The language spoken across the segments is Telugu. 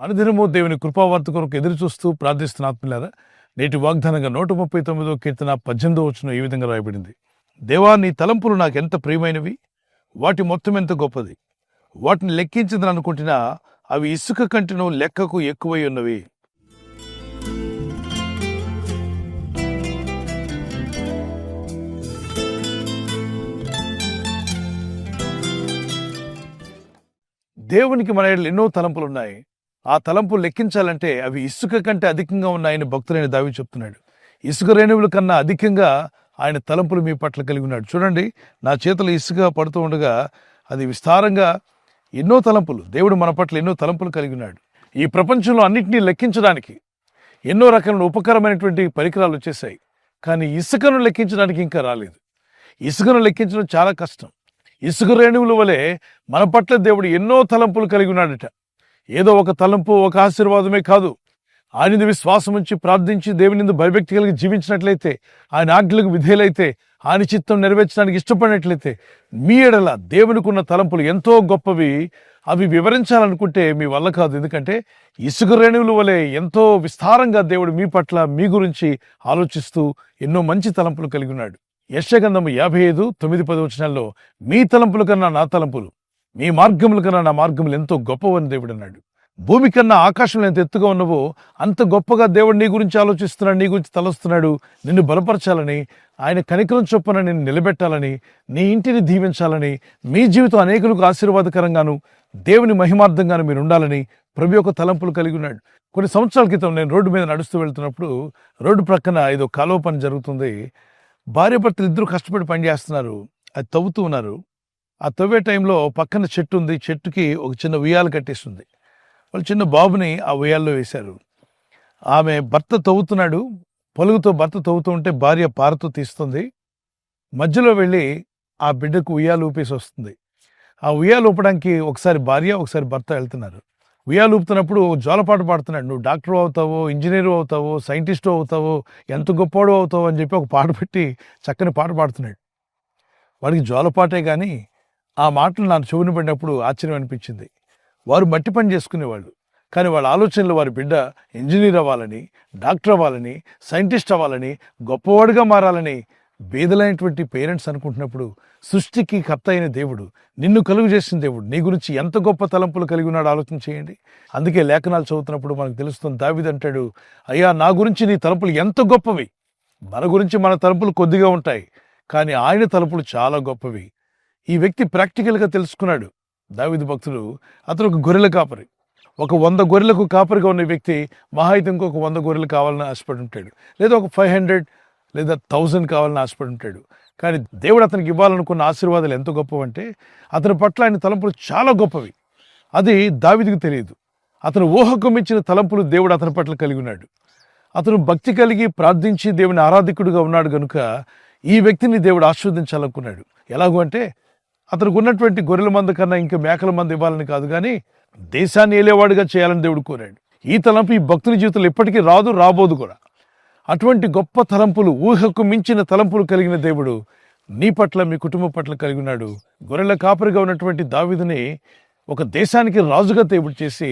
అనుదినము దేవుని కృపావార్త కొరకు ఎదురు చూస్తూ ప్రార్థిస్తున్న ఆత్మీయులారా, నేటి వాగ్దానంగా 139వ కీర్తన 18వ వచనం ఈ విధంగా రాయబడింది. దేవా, నీ తలంపులు నాకెంత ప్రియమైనవి, వాటి మొత్తం ఎంత గొప్పది. వాటిని లెక్కించదని అనుకుంటున్నా అవి ఇసుక కంటెను లెక్కకు ఎక్కువై ఉన్నవి. దేవునికి మన ఎడల ఎన్నో తలంపులు ఉన్నాయి. ఆ తలంపులు లెక్కించాలంటే అవి ఇసుక కంటే అధికంగా ఉన్నాయని భక్తులైన దావీదు చెప్తున్నాడు. ఇసుక రేణువుల కన్నా అధికంగా ఆయన తలంపులు మీ పట్ల కలిగి ఉన్నాడు. చూడండి, నా చేతులు ఇసుక పడుతూ ఉండగా అది విస్తారంగా ఎన్నో తలంపులు, దేవుడు మన పట్ల ఎన్నో తలంపులు కలిగి ఉన్నాడు. ఈ ప్రపంచంలో అన్నింటినీ లెక్కించడానికి ఎన్నో రకాల ఉపకరమైనటువంటి పరికరాలు వచ్చేసాయి, కానీ ఇసుకను లెక్కించడానికి ఇంకా రాలేదు. ఇసుకను లెక్కించడం చాలా కష్టం. ఇసుక రేణువుల వలె మన పట్ల దేవుడు ఎన్నో తలంపులు కలిగి ఉన్నాడట. ఏదో ఒక తలంపు, ఒక ఆశీర్వాదమే కాదు. ఆయన విశ్వాసం ఉంచి ప్రార్థించి దేవుని భయభక్తి కలిగి జీవించినట్లయితే, ఆయన ఆజ్ఞలకు విధేయులైతే, ఆయన చిత్తం నెరవేర్చడానికి ఇష్టపడినట్లయితే మీ ఎడల దేవునికి ఉన్న తలంపులు ఎంతో గొప్పవి. అవి వివరించాలనుకుంటే మీ వల్ల కాదు. ఎందుకంటే ఇసుక రేణువుల వలె ఎంతో విస్తారంగా దేవుడు మీ పట్ల, మీ గురించి ఆలోచిస్తూ ఎన్నో మంచి తలంపులు కలిగి ఉన్నాడు. యెషయా గ్రంథము 55:9-10 వచనాల్లో, మీ తలంపుల కన్నా నా తలంపులు, మీ మార్గముల కన్నా నా మార్గములు ఎంతో గొప్పవని దేవుడు అన్నాడు. భూమి కన్నా ఆకాశంలో ఎంత ఎత్తుగా ఉన్నవో అంత గొప్పగా దేవుడు నీ గురించి ఆలోచిస్తున్నాడు, నీ గురించి తలస్తున్నాడు. నిన్ను బలపరచాలని, ఆయన కనికరం చొప్పున నిన్ను నిలబెట్టాలని, నీ ఇంటిని దీవించాలని, మీ జీవితం అనేకులకు ఆశీర్వాదకరంగాను దేవుని మహిమార్థంగాను మీరు ఉండాలని ప్రభు యొక్క తలంపులు కలిగి ఉన్నాడు. కొన్ని సంవత్సరాల క్రితం నేను రోడ్డు మీద నడుస్తూ వెళ్తున్నప్పుడు రోడ్డు ప్రక్కన ఏదో కాలువ పని జరుగుతుంది. భార్యాభర్తలు ఇద్దరు కష్టపడి పని చేస్తున్నారు. అది తవ్వుతూ ఉన్నారు. ఆ తవ్వే టైంలో పక్కన చెట్టు ఉంది. చెట్టుకి ఒక చిన్న ఉయ్యాలు కట్టేస్తుంది. వాళ్ళు చిన్న బాబుని ఆ ఉయ్యాల్లో వేశారు. ఆమె భర్త తవ్వుతున్నాడు. పొలుగుతో భర్త తవ్వుతూ ఉంటే భార్య పారతో తీస్తుంది. మధ్యలో వెళ్ళి ఆ బిడ్డకు ఉయ్యాలు ఊపేసి వస్తుంది. ఆ ఉయ్యాలు ఊపడానికి ఒకసారి భార్య, ఒకసారి భర్త వెళ్తున్నారు. ఉయ్యాలు ఊపుతున్నప్పుడు జోలపాట పాడుతున్నాడు. నువ్వు డాక్టర్ అవుతావో, ఇంజనీరు అవుతావో, సైంటిస్టు అవుతావో, ఎంత గొప్పవాడు అవుతావో అని చెప్పి ఒక పాట పెట్టి చక్కని పాట పాడుతున్నాడు. వాడికి జోలపాటే కానీ ఆ మాటలు నాకు చెవుని పడినప్పుడు ఆశ్చర్యం అనిపించింది. వారు మట్టి పని చేసుకునేవాళ్ళు, కానీ వాళ్ళ ఆలోచనలు వారి బిడ్డ ఇంజనీర్ అవ్వాలని, డాక్టర్ అవ్వాలని, సైంటిస్ట్ అవ్వాలని, గొప్పవాడుగా మారాలని బీదలైనటువంటి పేరెంట్స్ అనుకుంటున్నప్పుడు, సృష్టికి కర్త అయిన దేవుడు, నిన్ను కలుగు చేసిన దేవుడు నీ గురించి ఎంత గొప్ప తలంపులు కలిగి ఉన్నాడు ఆలోచన చేయండి. అందుకే లేఖనాలు చదువుతున్నప్పుడు మనకు తెలుస్తుంది, దావీదు అంటాడు, అయ్యా నా గురించి నీ తలంపులు ఎంత గొప్పవి. మన గురించి మన తలంపులు కొద్దిగా ఉంటాయి, కానీ ఆయన తలంపులు చాలా గొప్పవి. ఈ వ్యక్తి ప్రాక్టికల్గా తెలుసుకున్నాడు. దావీదు భక్తుడు, అతను ఒక గొర్రెల కాపరి. ఒక 100 గొర్రెలకు కాపరిగా ఉన్న వ్యక్తి మహా అయితే ఇంకొక 100 గొర్రెలు కావాలని ఆశపడి ఉంటాడు, లేదా ఒక 500 లేదా 1000 కావాలని ఆశపడి ఉంటాడు. కానీ దేవుడు అతనికి ఇవ్వాలనుకున్న ఆశీర్వాదాలు ఎంత గొప్పవంటే అతని పట్ల ఆయన తలంపులు చాలా గొప్పవి. అది దావీదుకు తెలియదు. అతను ఊహకు మించిన తలంపులు దేవుడు అతని పట్ల కలిగి ఉన్నాడు. అతను భక్తి కలిగి ప్రార్థించి దేవుని ఆరాధికుడిగా ఉన్నాడు కనుక ఈ వ్యక్తిని దేవుడు ఆశీర్వదించాలనుకున్నాడు. ఎలాగూ అంటే అతనికి ఉన్నటువంటి గొర్రెల మంద కన్నా ఇంకా మేకల మంద ఇవ్వాలని కాదు, కానీ దేశాన్ని ఏలేవాడుగా చేయాలని దేవుడు కోరాడు. ఈ తలంపు ఈ భక్తుని జీవితంలో ఎప్పటికీ రాదు, రాబోదు కూడా. అటువంటి గొప్ప తలంపులు, ఊహకు మించిన తలంపులు కలిగిన దేవుడు నీ పట్ల, మీ కుటుంబం పట్ల కలిగి ఉన్నాడు. గొర్రెల కాపరిగా ఉన్నటువంటి దావీదుని ఒక దేశానికి రాజుగా దేవుడు చేసి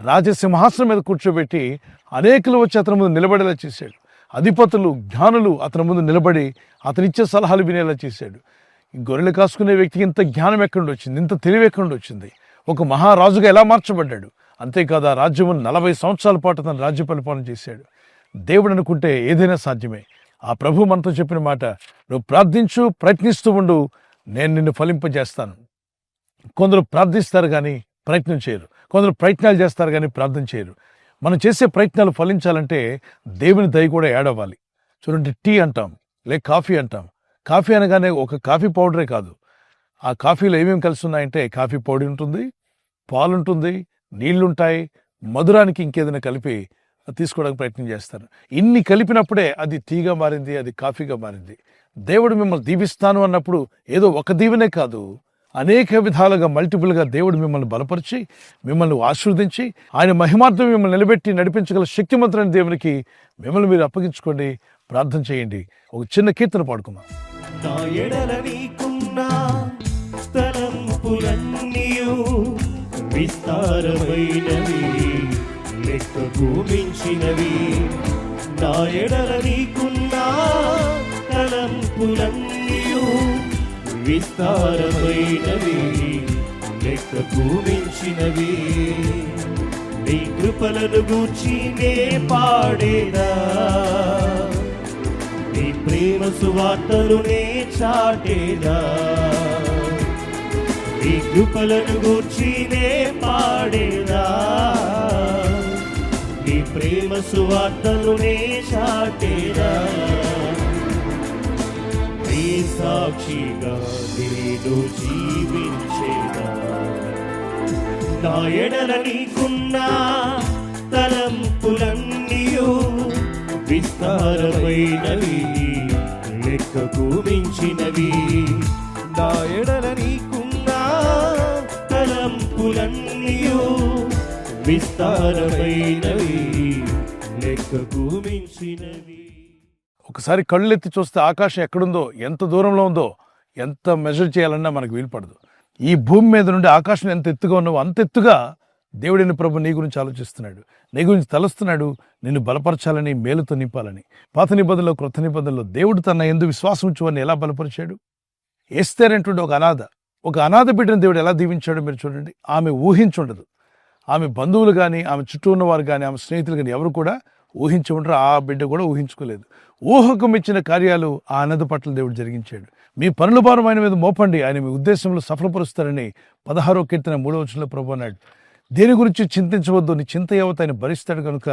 రాజసింహాసనం మీద కూర్చోబెట్టి అనేకులు వచ్చి అతని ముందు నిలబడేలా చేశాడు. అధిపతులు, జ్ఞానులు అతని ముందు నిలబడి అతనిచ్చే సలహాలు వినేలా చేశాడు. గొర్రెలు కాసుకునే వ్యక్తికి ఇంత జ్ఞానం ఎక్కడి నుండి వచ్చింది, ఇంత తెలివి ఎక్కడి నుండి వచ్చింది? ఒక మహారాజుగా ఎలా మార్చబడ్డాడు? అంతేకాదు, ఆ రాజ్యము 40 సంవత్సరాల పాటు తన రాజ్య పరిపాలన చేశాడు. దేవుడు అనుకుంటే ఏదైనా సాధ్యమే. ఆ ప్రభు మనతో చెప్పిన మాట, నువ్వు ప్రార్థించు, ప్రయత్నిస్తూ ఉండు, నేను నిన్ను ఫలింపజేస్తాను. కొందరు ప్రార్థిస్తారు కానీ ప్రయత్నం చేయరు, కొందరు ప్రయత్నాలు చేస్తారు కానీ ప్రార్థన చేయరు. మనం చేసే ప్రయత్నాలు ఫలించాలంటే దేవుని దయ కూడా ఏడవాలి. చూడండి, టీ అంటాం, లేక కాఫీ అంటాం. కాఫీ అనగానే ఒక కాఫీ పౌడరే కాదు, ఆ కాఫీలో ఏమేమి కలిసి ఉన్నాయంటే కాఫీ పౌడర్ ఉంటుంది, పాలు ఉంటుంది, నీళ్లుంటాయి, మధురానికి ఇంకేదైనా కలిపి తీసుకోవడానికి ప్రయత్నం చేస్తారు. ఇన్ని కలిపినప్పుడే అది టీగా మారింది, అది కాఫీగా మారింది. దేవుడు మిమ్మల్ని దీవిస్తాను అన్నప్పుడు ఏదో ఒక దీవెనే కాదు, అనేక విధాలుగా మల్టిపుల్గా దేవుడు మిమ్మల్ని బలపరిచి, మిమ్మల్ని ఆశీర్వదించి, ఆయన మహిమార్థం మిమ్మల్ని నిలబెట్టి నడిపించగల శక్తిమంతులైన దేవునికి మిమ్మల్ని మీరు అప్పగించుకోండి, ప్రార్థన చేయండి. ఒక చిన్న కీర్తన పాడుకుందాం. నా ఎడల నీకున్న తలంపులన్నీయు విస్తారమైనవి, లెక్కకు మించినవి. నా ఎడల నీకున్న తలంపులన్నీయు విస్తారమైనవి, లెక్కకు మించినవి. నీ కృపలను గూర్చి నే పాడేదా, నీ ప్రేమ సువార్తలు నే చాటేదా. నీ కృపలను గూర్చి నే పాడేదా, నీ ప్రేమ సువార్తలు నే చాటేదా. నీ సాక్షిగా నేను జీవించేదా. నా ఎడల నీకున్న తలంపులన్నీయు విస్తారమైనవి, లెక్కకు మించినవి. నా ఎడల నీకున్న తలంపులన్నీయు విస్తారమైనవి, లెక్కకు మించినవి. ఒకసారి కళ్ళెత్తి చూస్తే ఆకాశం ఎక్కడుందో, ఎంత దూరంలో ఉందో, ఎంత మెజర్ చేయాలన్నా మనకు వీలుపడదు. ఈ భూమి మీద నుండి ఆకాశం ఎంత ఎత్తుగా ఉన్నావో అంత ఎత్తుగా దేవుడైన ప్రభు నీ గురించి ఆలోచిస్తున్నాడు, నీ గురించి తలుస్తున్నాడు, నిన్ను బలపరచాలని, మేలుతో నింపాలని. పాత నిబంధనలో, క్రొత్త నిబంధనలో దేవుడు తన యందు విశ్వాసం ఉంచువని ఎలా బలపరిచాడు? ఎస్తేర్ అంటుండే ఒక అనాథ బిడ్డను దేవుడు ఎలా దీవించాడో మీరు చూడండి. ఆమె ఊహించుండదు. ఆమె బంధువులు కానీ, ఆమె చుట్టూ ఉన్నవారు కానీ, ఆమె స్నేహితులు కానీ ఎవరు కూడా ఊహించి ఉండరు. ఆ బిడ్డ కూడా ఊహించుకోలేదు. ఊహకు మించిన కార్యాలు ఆ అనాథ పట్ల దేవుడు జరిగించాడు. మీ పనుల భారం ఆయన మీద మోపండి, ఆయన మీ ఉద్దేశంలో సఫలపరుస్తారని 16వ కీర్తన 3వ వచనంలో ప్రభు అన్నాడు. దేని గురించి చింతించవద్దు, నీ చింత యావత్ ఆయన భరిస్తాడు కనుక,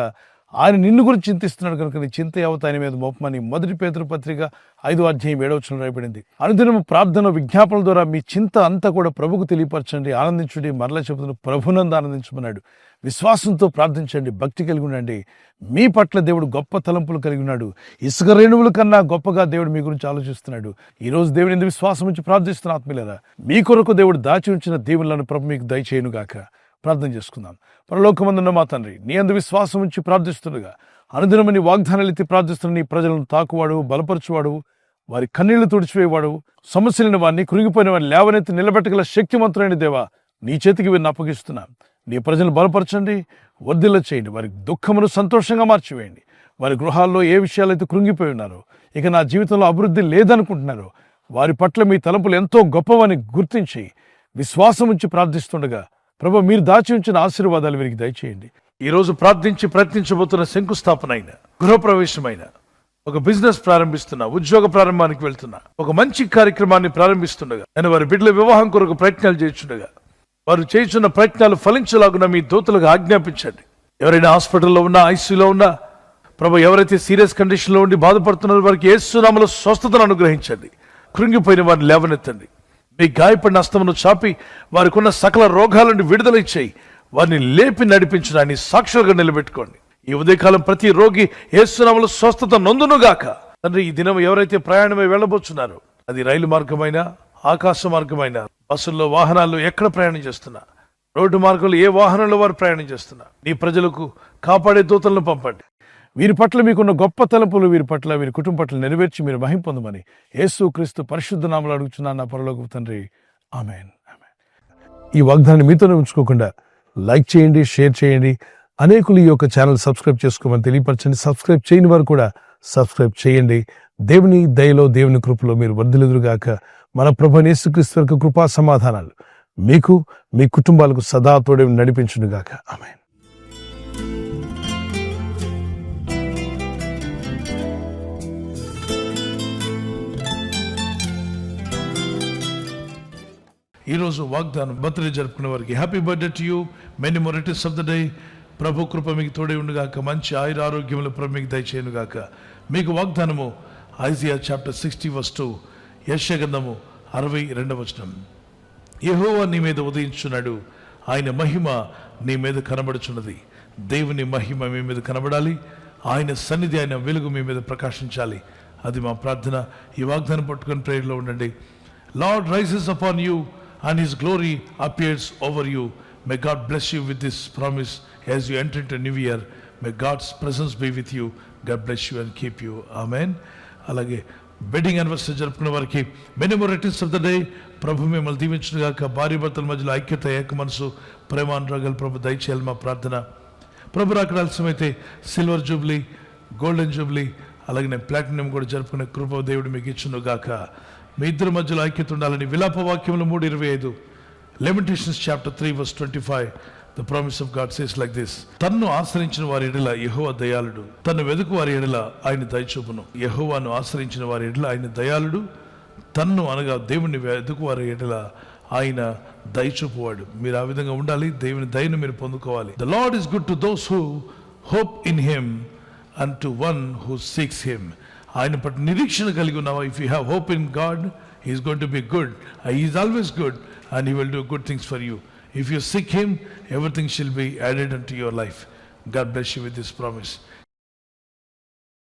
ఆయన నిన్ను గురించి చింతిస్తున్నాడు కనుక నీ చింత యావత్ ఆయన మీద మోపమని 1 పేతురు పత్రిక 5వ అధ్యాయం 7వ వచనంలో రాయబడింది. అనుదినము ప్రార్థన, విజ్ఞాపనల ద్వారా మీ చింత అంతా కూడా ప్రభుకు తెలియపరచండి, ఆనందించుడి. మరలా చెబుతున్న ప్రభునందు ఆనందించమన్నాడు. విశ్వాసంతో ప్రార్థించండి, భక్తి కలిగి ఉండండి. మీ పట్ల దేవుడు గొప్ప తలంపులు కలిగి ఉన్నాడు. ఇసుక రేణువుల కన్నా గొప్పగా దేవుడు మీ గురించి ఆలోచిస్తున్నాడు. ఈ రోజు దేవుని యందు విశ్వాసం ఉంచి ప్రార్థిస్తున్న ఆత్మీయులారా, మీ కొరకు దేవుడు దాచి ఉంచిన దీవెనలను ప్రభు మీకు దయచేయును గాక. ప్రార్థన చేసుకుందాం. పరలోకమందున్న మా తండ్రి, నీ యందు విశ్వాసం ఉంచి ప్రార్థిస్తుండగా అనుదినము నీ వాగ్దానాలు ఎత్తి ప్రార్థిస్తున్న నీ ప్రజలను తాకువాడు, బలపరచువాడు, వారి కన్నీళ్లు తుడిచివేవాడు, సమస్యలను వారిని, కృంగిపోయిన వారిని లేవనెత్తి నిలబెట్టగల శక్తిమంతులైన దేవా, నీ చేతికి వీరిని అప్పగిస్తున్నాం. నీ ప్రజలను బలపరచండి, వర్ధిల్ల చేయండి. వారి దుఃఖమును సంతోషంగా మార్చివేయండి. వారి గృహాల్లో ఏ విషయాలైతే కృంగిపోయి ఉన్నారో, ఇక నా జీవితంలో అభివృద్ధి లేదనుకుంటున్నారో, వారి పట్ల మీ తలంపులు ఎంతో గొప్పవని గుర్తించి విశ్వాసం ఉంచి ప్రార్థిస్తుండగా ప్రభు మీరు దాచి ఉంచిన ఆశీర్వాదాలు వీరికి దయచేయండి. ఈరోజు ప్రార్థించి ప్రయత్నించబోతున్న శంకుస్థాపన అయిన, గృహప్రవేశమైన, ఒక బిజినెస్ ప్రారంభిస్తున్నా, ఉద్యోగ ప్రారంభానికి వెళ్తున్నా, ఒక మంచి కార్యక్రమాన్ని ప్రారంభిస్తుండగా, నేను వారి బిడ్డల వివాహం కొరకు ప్రయత్నాలు చేస్తుండగా, వారు చేస్తున్న ప్రయత్నాలు ఫలించలాగున మీ దూతలకు ఆజ్ఞాపించండి. ఎవరైనా హాస్పిటల్లో ఉన్నా, ఐసీయూలో ఉన్నా, ప్రభు ఎవరైతే సీరియస్ కండిషన్లో ఉండి బాధపడుతున్నారో వారికి యేసు నామములో స్వస్థతను అనుగ్రహించండి. కృంగిపోయిన వారిని లేవనెత్తండి. మీ గాయపడిన హస్తమును చాపి వారికి ఉన్న సకల రోగాల నుండి విడుదల ఇచ్చేయి. వారిని లేపి నడిపించడాన్ని సాక్షులుగా నిలబెట్టుకోండి. ఈ ఉదయకాలం ప్రతి రోగి యేసు నామములో స్వస్థత నొందునుగాక. తండ్రి, ఈ దినం ఎవరైతే ప్రయాణమై వెళ్ళబోతున్నారో, అది రైలు మార్గమైనా, ఆకాశ మార్గమైనా, బస్సుల్లో, వాహనాల్లో ఎక్కడ ప్రయాణం చేస్తున్నా, రోడ్డు మార్గంలో ఏ వాహనంలో వారు ప్రయాణం చేస్తున్నా, నీ ప్రజలకు కాపాడే దూతలను పంపండి. వీరి పట్ల మీకున్న గొప్ప తలంపులు వీరి పట్ల, వీరి కుటుంబం పట్ల నెరవేర్చి మీరు మహిమ పొందమని యేసు క్రీస్తు పరిశుద్ధ నామములో అడుగుచున్నాను నా పరలోకపు తండ్రి, ఆమేన్. ఈ వాగ్దానాన్ని మీతోనే ఉంచుకోకుండా లైక్ చేయండి, షేర్ చేయండి. అనేకులు ఈ యొక్క ఛానల్ సబ్స్క్రైబ్ చేసుకోమని తెలియపరచండి. సబ్స్క్రైబ్ చేయని వారు కూడా సబ్స్క్రైబ్ చేయండి. దేవుని దయలో, దేవుని కృపలో మీరు వర్ధిల్లుదురుగాక. మన ప్రభువైన యేసుక్రీస్తు యొక్క కృపా సమాధానాలు మీకు, మీ కుటుంబాలకు సదా తోడే నడిపించునుగాక. ఆమేన్. ఈరోజు వాగ్దానం బర్త్డే జరుపుకునే వారికి happy birthday to you, many more returns of the day. ప్రభు కృప మీకు తోడే ఉండుగాక. మంచి ఆయుర ఆరోగ్యములు ప్రభు మీకు దయచేయునుగాక. మీకు వాగ్దానము ఐజియా చాప్టర్ 60:2, యెషయా గ్రంథము 62వ వచనం. యెహోవా నీ మీద ఉదయించున్నాడు, ఆయన మహిమ నీ మీద కనబడుచున్నది. దేవుని మహిమ మీ మీద కనబడాలి, ఆయన సన్నిధి, ఆయన వెలుగు మీ మీద ప్రకాశించాలి. అది మా ప్రార్థన. ఈ వాగ్దానం పట్టుకొని ప్రేయర్లో ఉండండి. Lord rises upon you and his glory appears over you. May God bless you with this promise as you enter into new year. May God's presence be with you. God bless you and keep you. Amen. అలాగే వెడ్డింగ్ యానివర్సరీ జరుపుకునే వారికి many more returns of the day. ప్రభు మిమ్మల్ని దీవించునుగాక. భార్య భర్తల మధ్యలో ఐక్యత, ఏక మనసు, ప్రేమానురాగాలు ప్రభు దయచేయాలి మా ప్రార్థన. ప్రభు రాకడ ఆలస్యమైతే సిల్వర్ జూబ్లీ, గోల్డెన్ జూబ్లీ, అలాగే ప్లాటినం కూడా జరుపుకునే కృప దేవుడు మీకు ఇచ్చును గాక. మీ ఇద్దరి మధ్యలో ఐక్యత ఉండాలని విలాప వాక్యములు 3:25, లెమెంటేషన్స్ chapter 3:25, the promise of God says like this: తన్ను ఆశ్రయించిన వారి ఎడల యెహోవా దయాళుడు, తన్ను వెదుకు వారి ఎడల ఆయన దయచూపును. యెహోవాను ఆశ్రయించిన వారి ఎడల ఆయన దయాళుడు, తన్ను అనగా దేవుని వెదుకు వారి ఎడల ఆయన దయచూపువాడు. మీరు ఆ విధంగా ఉండాలి, దేవుని దయను మీరు పొందుకోవాలి. The Lord is good to those who hope in him and to one who seeks him. ఆయన పట్ల నిరీక్షణ కలిగి ఉన్నావా? If you have hope in God, he is going to be good. He is always good and he will do good things for you. If you seek him, everything shall be added unto your life. God bless you with this promise.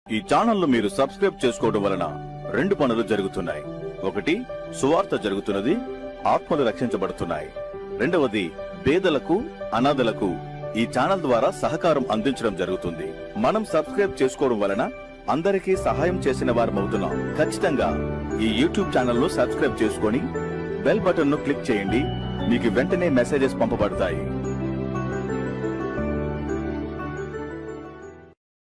ఈ ఛానల్ను మీరు సబ్స్క్రైబ్ చేసుకోవడం వలన 2 పనులు జరుగుతున్నాయి. ఒకటి, సువార్త జరుగుతున్నది, ఆత్మలు రక్షించబడుతున్నాయి. రెండవది, పేదలకు, అనాథలకు ఈ ఛానల్ ద్వారా సహకారం అందించడం జరుగుతుంది. మనం సబ్స్క్రైబ్ చేసుకోవడం వలన అందరికీ సహాయం చేసిన వారమవుతున్నాం. ఖచ్చితంగా ఈ యూట్యూబ్ ఛానల్ను సబ్స్క్రైబ్ చేసుకొని బెల్ బటన్ ను క్లిక్ చేయండి. మీకు వెంటనే మెసేజెస్ పంపబడతాయి.